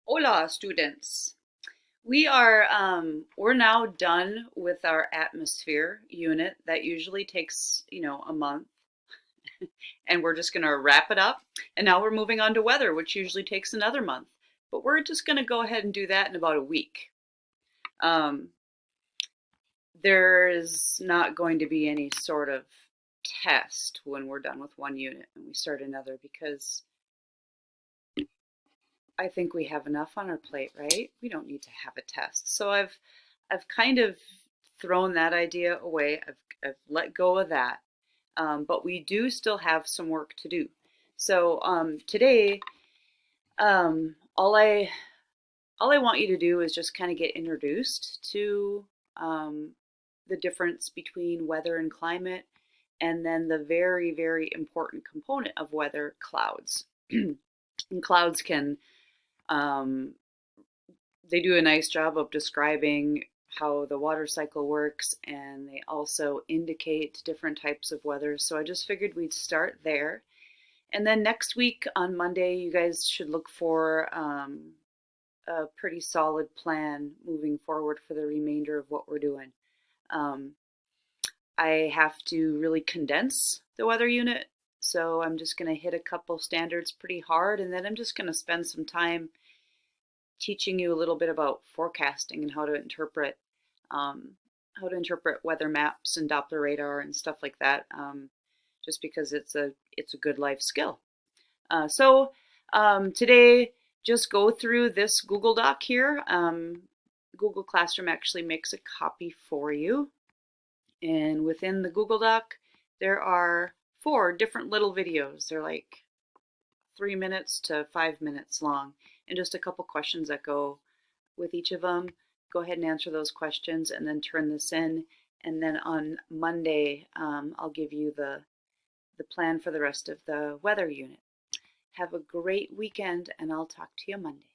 Hola, students. We're now done with our atmosphere unit. That usually takes, a month, and we're just going to wrap it up. And now we're moving on to weather, which usually takes another month. But we're just going to go ahead and do that in about a week. Um, there is not going to be any sort of test when we're done with one unit and we start another because I think we have enough on our plate, right? We don't need to have a test. So I've kind of thrown that idea away. I've let go of that. But we do still have some work to do. So today, um, all I all I want you to do is just kind of get introduced to um, the difference between weather and climate, and then the very, very important component of weather, clouds. And clouds can um, they do a nice job of describing how the water cycle works, and they also indicate different types of weather. So I just figured we'd start there. And then next week on Monday, you guys should look for a pretty solid plan moving forward for the remainder of what we're doing. Um, I have to really condense the weather unit, so I'm just going to hit a couple standards pretty hard, and then I'm just going to spend some time teaching you a little bit about forecasting and um, how to interpret weather maps and Doppler radar and stuff like that. Just because it's a good life skill. Today, just go through this Google Doc here. Google Classroom actually makes a copy for you, and within the Google Doc, there are 4 different little videos. They're like 3 minutes to 5 minutes long, and just a couple questions that go with each of them. Go ahead and answer those questions and then turn this in. And then on Monday, I'll give you the plan for the rest of the weather unit. Have a great weekend, and I'll talk to you Monday.